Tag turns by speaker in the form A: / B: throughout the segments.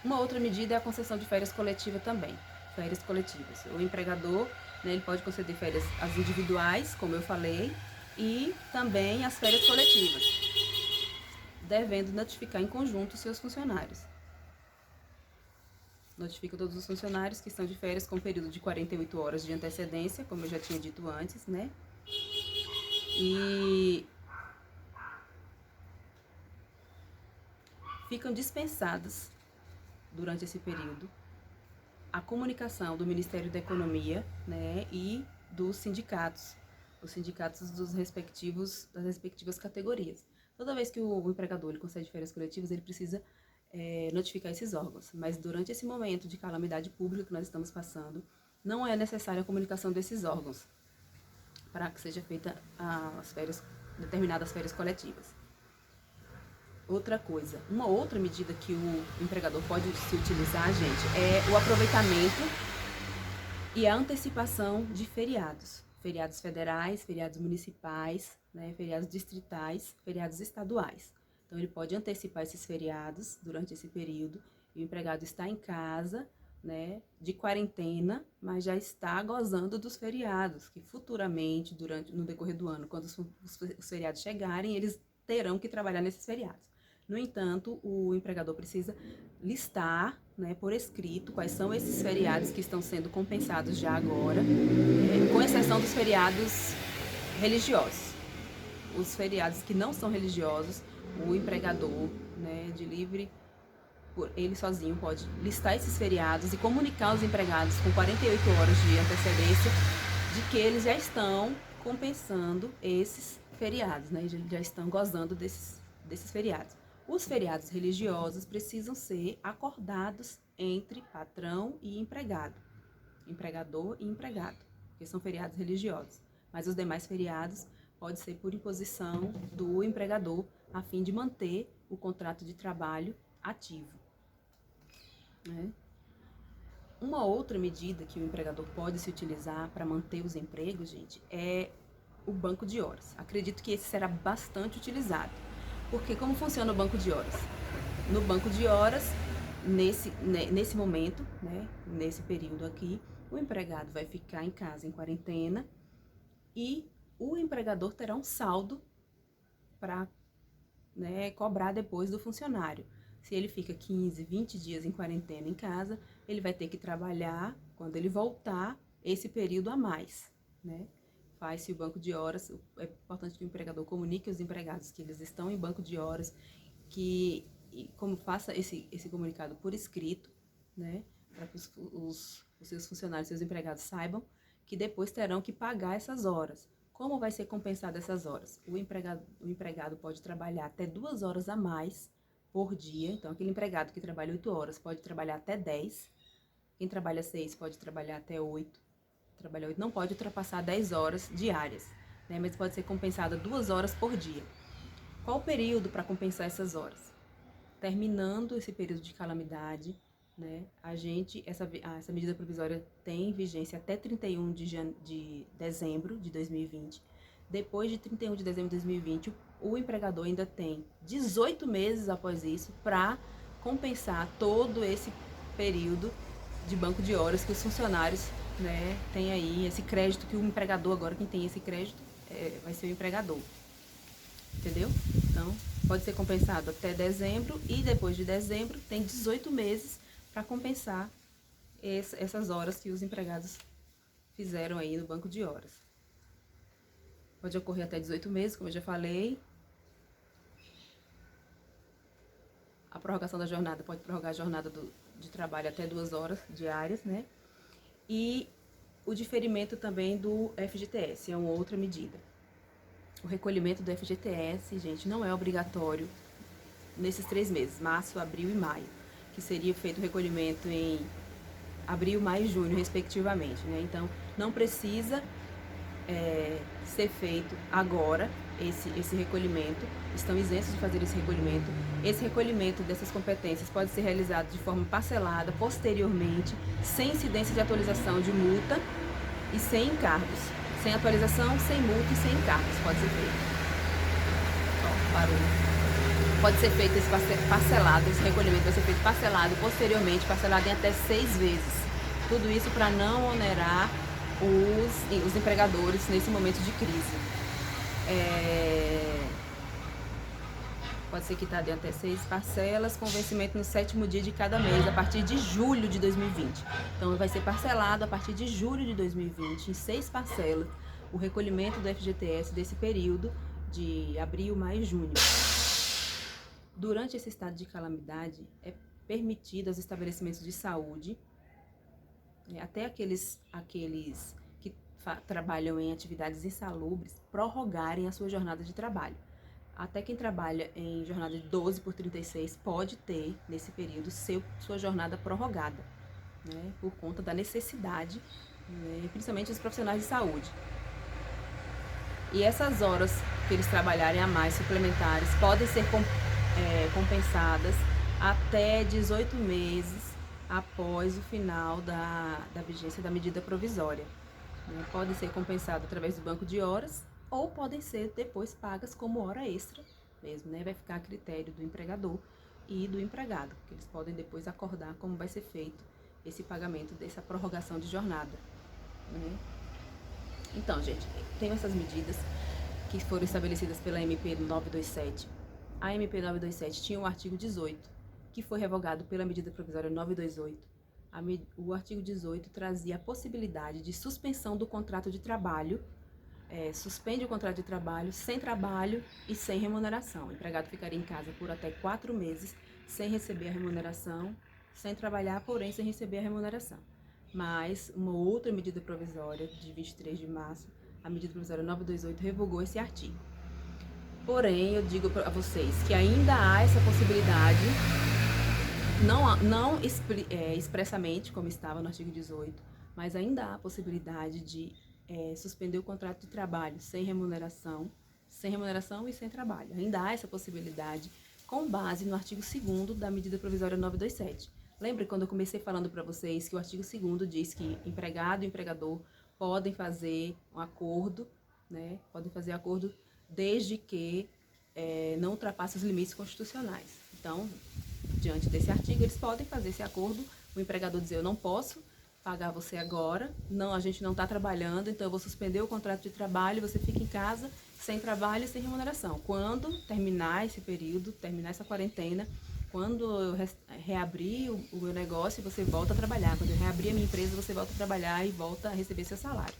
A: Uma outra medida é a concessão de férias coletiva também, férias coletivas. O empregador, né, ele pode conceder férias as individuais, como eu falei, e também as férias coletivas, devendo notificar em conjunto os seus funcionários. Notifica todos os funcionários que estão de férias com período de 48 horas de antecedência, como eu já tinha dito antes, né? E ficam dispensadas, durante esse período, a comunicação do Ministério da Economia, né, e dos sindicatos, os sindicatos das respectivas categorias. Toda vez que o empregador ele concede férias coletivas, ele precisa notificar esses órgãos, mas durante esse momento de calamidade pública que nós estamos passando, não é necessária a comunicação desses órgãos para que seja feita determinadas férias coletivas. Outra coisa, uma outra medida que o empregador pode se utilizar, gente, é o aproveitamento e a antecipação de feriados. Feriados federais, feriados municipais, né, feriados distritais, feriados estaduais. Então, ele pode antecipar esses feriados durante esse período e o empregado está em casa, né, de quarentena, mas já está gozando dos feriados, que futuramente, no decorrer do ano, quando os feriados chegarem, eles terão que trabalhar nesses feriados. No entanto, o empregador precisa listar, né, por escrito quais são esses feriados que estão sendo compensados já agora, com exceção dos feriados religiosos. Os feriados que não são religiosos, o empregador, né, de livre, ele sozinho pode listar esses feriados e comunicar aos empregados com 48 horas de antecedência de que eles já estão compensando esses feriados, né, já estão gozando desses feriados. Os feriados religiosos precisam ser acordados entre patrão e empregado, empregador e empregado, porque são feriados religiosos. Mas os demais feriados pode ser por imposição do empregador, a fim de manter o contrato de trabalho ativo, né? Uma outra medida que o empregador pode se utilizar para manter os empregos, gente, é o banco de horas. Acredito que esse será bastante utilizado. Porque como funciona o banco de horas? No banco de horas, nesse momento, né, nesse período aqui, o empregado vai ficar em casa em quarentena e o empregador terá um saldo para, né, cobrar depois do funcionário. Se ele fica 15, 20 dias em quarentena em casa, ele vai ter que trabalhar, quando ele voltar, esse período a mais, né? Faz-se o banco de horas, é importante que o empregador comunique aos empregados que eles estão em banco de horas, como faça esse comunicado por escrito, né, para que os seus funcionários, seus empregados saibam que depois terão que pagar essas horas. Como vai ser compensado essas horas? O empregado pode trabalhar até 2 horas a mais por dia, então aquele empregado que trabalha 8 horas pode trabalhar até 10, quem trabalha 6 pode trabalhar até 8, não pode ultrapassar 10 horas diárias, né? Mas pode ser compensada 2 horas por dia. Qual o período para compensar essas horas? Terminando esse período de calamidade, né? Essa medida provisória tem vigência até 31 de dezembro de 2020. Depois de 31 de dezembro de 2020, o empregador ainda tem 18 meses após isso para compensar todo esse período de banco de horas que os funcionários, né, tem aí esse crédito que o empregador, agora quem tem esse crédito vai ser o empregador, entendeu? Então, pode ser compensado até dezembro e depois de dezembro tem 18 meses para compensar essas horas que os empregados fizeram aí no banco de horas. Pode ocorrer até 18 meses, como eu já falei. A prorrogação da jornada pode prorrogar a jornada de trabalho até 2 horas diárias, né? E o diferimento também do FGTS é uma outra medida. O recolhimento do FGTS, gente, não é obrigatório nesses 3 meses, março, abril e maio, que seria feito o recolhimento em abril, maio e junho, respectivamente, né? Então, não precisa ser feito agora esse recolhimento, estão isentos de fazer esse recolhimento. Esse recolhimento dessas competências pode ser realizado de forma parcelada, posteriormente, sem incidência de atualização de multa e sem encargos. Sem atualização, sem multa e sem encargos pode ser feito. Ó, parou. pode ser feito esse parcelado, esse recolhimento vai ser feito parcelado, posteriormente parcelado em até 6 vezes. Tudo isso para não onerar os empregadores nesse momento de crise. Pode ser quitado em até 6 parcelas, com vencimento no 7º dia de cada mês, a partir de julho de 2020. Então, vai ser parcelado a partir de julho de 2020, em 6 parcelas, o recolhimento do FGTS desse período de abril, maio e junho. Durante esse estado de calamidade, é permitido aos estabelecimentos de saúde, até aqueles que trabalham em atividades insalubres, prorrogarem a sua jornada de trabalho. Até quem trabalha em jornada de 12 por 36 pode ter, nesse período, sua jornada prorrogada, né, por conta da necessidade, né, principalmente os profissionais de saúde. E essas horas que eles trabalharem a mais, suplementares, podem ser compensadas até 18 meses após o final da vigência da medida provisória. Né? Podem ser compensadas através do banco de horas ou podem ser depois pagas como hora extra mesmo, né? Vai ficar a critério do empregador e do empregado, que eles podem depois acordar como vai ser feito esse pagamento dessa prorrogação de jornada, né? Então, gente, tem essas medidas que foram estabelecidas pela MP 927. A MP 927 tinha o artigo 18, que foi revogado pela medida provisória 928. O artigo 18 trazia a possibilidade de suspensão do contrato de trabalho, suspende o contrato de trabalho sem trabalho e sem remuneração. O empregado ficaria em casa por até 4 meses sem receber a remuneração, sem trabalhar, porém sem receber a remuneração. Mas uma outra medida provisória de 23 de março, a medida provisória 928, revogou esse artigo. Porém, eu digo a vocês que ainda há essa possibilidade, não expressamente, como estava no artigo 18, mas ainda há a possibilidade de suspender o contrato de trabalho sem remuneração e sem trabalho. Ainda há essa possibilidade com base no artigo 2º da medida provisória 927. Lembre quando eu comecei falando para vocês que o artigo 2º diz que empregado e empregador podem fazer um acordo, né? Podem fazer acordo desde que não ultrapasse os limites constitucionais. Então, diante desse artigo, eles podem fazer esse acordo, o empregador dizer, eu não posso pagar você agora, não, a gente não está trabalhando, então eu vou suspender o contrato de trabalho, você fica em casa sem trabalho e sem remuneração. Quando terminar esse período, terminar essa quarentena, quando eu reabrir o meu negócio, você volta a trabalhar. Quando eu reabrir a minha empresa, você volta a trabalhar e volta a receber seu salário.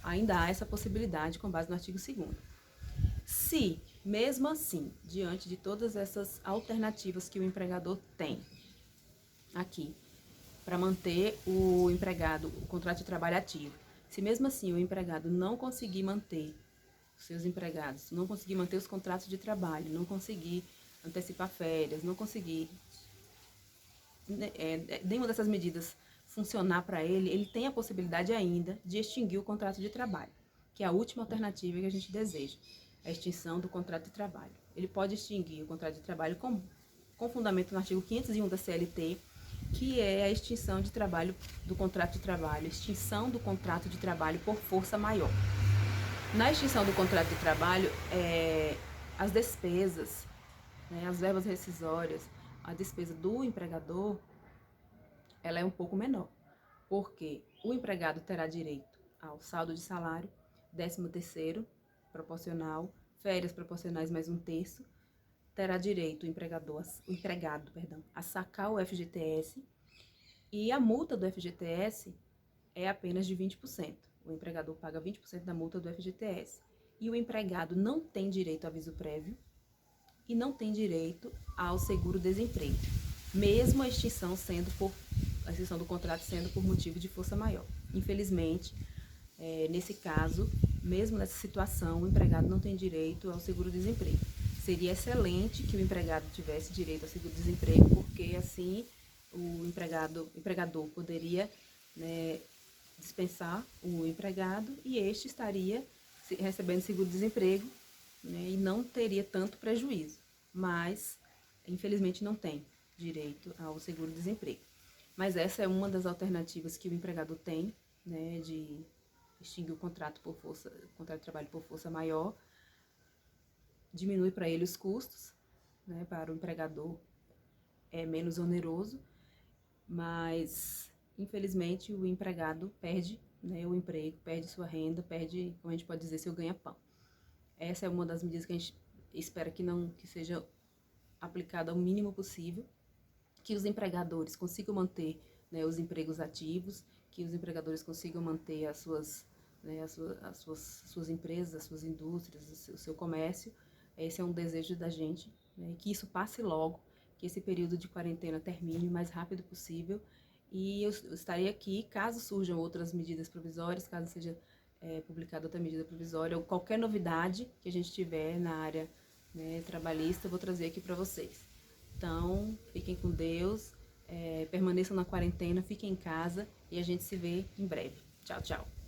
A: Ainda há essa possibilidade com base no artigo 2º. Se, mesmo assim, diante de todas essas alternativas que o empregador tem aqui, para manter o empregado, o contrato de trabalho ativo, se mesmo assim o empregado não conseguir manter os seus empregados, não conseguir manter os contratos de trabalho, não conseguir antecipar férias, não conseguir nenhuma dessas medidas funcionar para ele, ele tem a possibilidade ainda de extinguir o contrato de trabalho, que é a última alternativa que a gente deseja, a extinção do contrato de trabalho. Ele pode extinguir o contrato de trabalho com fundamento no artigo 501 da CLT, que é a extinção de trabalho do contrato de trabalho, extinção do contrato de trabalho por força maior. Na extinção do contrato de trabalho, as despesas, né, as verbas rescisórias, a despesa do empregador, ela é um pouco menor, porque o empregado terá direito ao saldo de salário, 13º proporcional, férias proporcionais mais 1/3, terá direito o empregado, a sacar o FGTS, e a multa do FGTS é apenas de 20%. O empregador paga 20% da multa do FGTS. E o empregado não tem direito a aviso prévio e não tem direito ao seguro-desemprego, mesmo a extinção do contrato sendo por motivo de força maior. Infelizmente, nesse caso, mesmo nessa situação, o empregado não tem direito ao seguro-desemprego. Seria excelente que o empregado tivesse direito ao seguro-desemprego, porque assim o empregador poderia, né, dispensar o empregado e este estaria recebendo seguro-desemprego, né, e não teria tanto prejuízo. Mas, infelizmente, não tem direito ao seguro-desemprego. Mas essa é uma das alternativas que o empregador tem, né, de extinguir o contrato de trabalho por força maior, diminui para ele os custos né, para o empregador é menos oneroso, mas infelizmente o empregado perde, né, o emprego, perde sua renda, perde, como a gente pode dizer, seu ganha-pão. Essa é uma das medidas que a gente espera que seja aplicada ao mínimo possível, que os empregadores consigam manter, né, os empregos ativos, que os empregadores consigam manter as suas, né, suas empresas, as suas indústrias, o seu comércio. Esse é um desejo da gente, né, que isso passe logo, que esse período de quarentena termine o mais rápido possível. E eu estarei aqui caso surjam outras medidas provisórias, caso seja publicada outra medida provisória ou qualquer novidade que a gente tiver na área, né, trabalhista, eu vou trazer aqui para vocês. Então, fiquem com Deus, permaneçam na quarentena, fiquem em casa e a gente se vê em breve. Tchau, tchau.